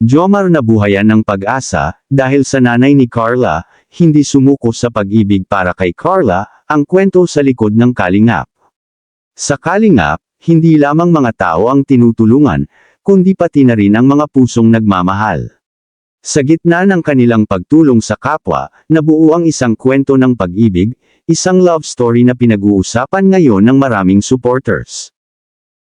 Jomar nabuhayan ng pag-asa, dahil sa nanay ni Carla, hindi sumuko sa pag-ibig para kay Carla, ang kwento sa likod ng Kalingap. Sa Kalingap, hindi lamang mga tao ang tinutulungan, kundi pati na rin ang mga pusong nagmamahal. Sa gitna ng kanilang pagtulong sa kapwa, nabuo ang isang kwento ng pag-ibig, isang love story na pinag-uusapan ngayon ng maraming supporters.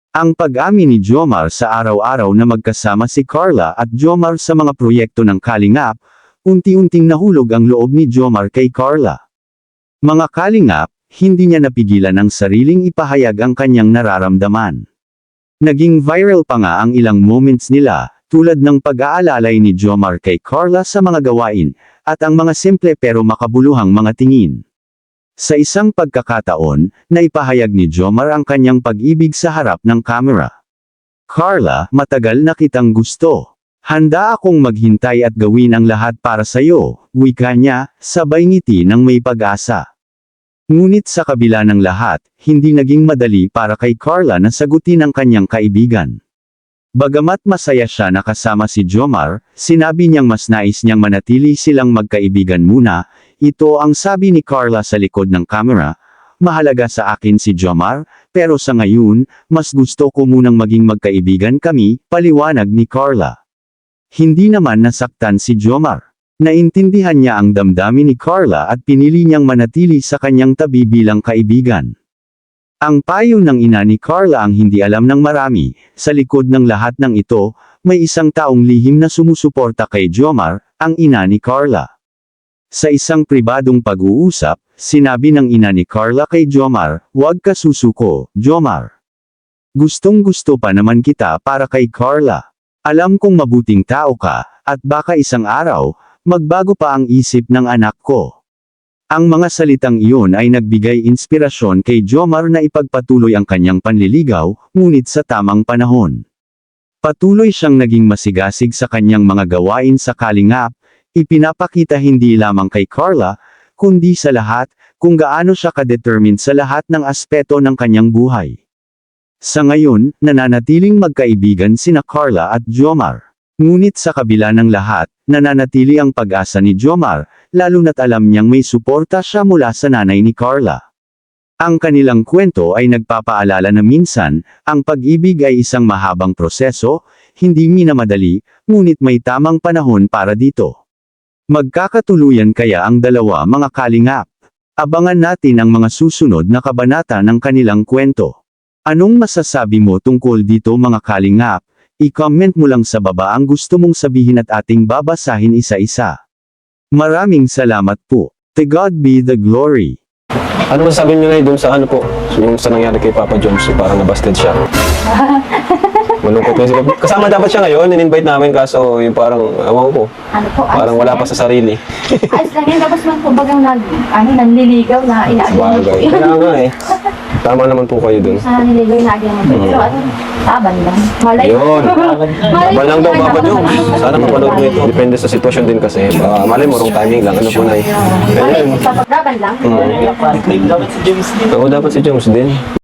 Ang pag-amin ni Jomar sa araw-araw na magkasama si Carla at Jomar sa mga proyekto ng Kalingap, unti-unting nahulog ang loob ni Jomar kay Carla. Mga Kalingap, hindi niya napigilan ang sariling ipahayag ang kanyang nararamdaman. Naging viral pa nga ang ilang moments nila, tulad ng pag-aalalay ni Jomar kay Carla sa mga gawain, at ang mga simple pero makabuluhang mga tingin. Sa isang pagkakataon, naipahayag ni Jomar ang kanyang pag-ibig sa harap ng kamera. Carla, matagal na kitang gusto. Handa akong maghintay at gawin ang lahat para sa'yo, wika niya, sabay ngiti ng may pag-asa. Ngunit sa kabila ng lahat, hindi naging madali para kay Carla na sagutin ang kanyang kaibigan. Bagamat masaya siya na kasama si Jomar, sinabi niyang mas nais niyang manatili silang magkaibigan muna. Ito ang sabi ni Carla sa likod ng kamera, "Mahalaga sa akin si Jomar, pero sa ngayon, mas gusto ko munang maging magkaibigan kami," paliwanag ni Carla. Hindi naman nasaktan si Jomar. Naintindihan niya ang damdamin ni Carla at pinili niyang manatili sa kanyang tabi bilang kaibigan. Ang payo ng ina ni Carla ang hindi alam ng marami, sa likod ng lahat ng ito, may isang taong lihim na sumusuporta kay Jomar, ang ina ni Carla. Sa isang pribadong pag-uusap, sinabi ng ina ni Carla kay Jomar, "Huwag ka susuko, Jomar. Gustong-gusto pa naman kita para kay Carla. Alam kong mabuting tao ka, at baka isang araw, magbago pa ang isip ng anak ko." Ang mga salitang iyon ay nagbigay inspirasyon kay Jomar na ipagpatuloy ang kanyang panliligaw, ngunit sa tamang panahon. Patuloy siyang naging masigasig sa kanyang mga gawain sa Kalingap, ipinapakita hindi lamang kay Carla, kundi sa lahat, kung gaano siya ka-determined sa lahat ng aspeto ng kanyang buhay. Sa ngayon, nananatiling magkaibigan sina Carla at Jomar. Ngunit sa kabila ng lahat, nananatili ang pag-asa ni Jomar, lalo na't alam niyang may suporta siya mula sa nanay ni Carla. Ang kanilang kwento ay nagpapaalala na minsan, ang pag-ibig ay isang mahabang proseso, hindi minamadali, ngunit may tamang panahon para dito. Magkakatuluyan kaya ang dalawa, mga Kalingap? Abangan natin ang mga susunod na kabanata ng kanilang kwento. Anong masasabi mo tungkol dito, mga Kalingap? I-comment mo lang sa baba ang gusto mong sabihin at ating babasahin isa-isa. Maraming salamat po. To God be the glory. Ano masasabi niyo ngayon dun sa ano po? Yung sa nangyari kay Papa Jones, parang nabasted siya. Malungkot na siya. Kasama dapat siya ngayon, in-invite namin kaso yung parang, awang ko. Ano po, Parang wala pa sa sarili. ayos lang yan, tapos man po bagang nanliligaw na inaagyan mo po Bagay. yun. Kaya nga eh. Tama naman po kayo dun. Sa nanliligaw inaagyan mo po. Pero ano, taban lang. Malay. Yun. Malay Abang lang daw, po, Papa taban Jones. lang. Sana mapanood mo ito. Depende sa sitwasyon din kasi. Malay mo, wrong timing lang. Ano po na eh. Malay, Ganyan. sa paglaban lang. Oo, dapat si Jones din.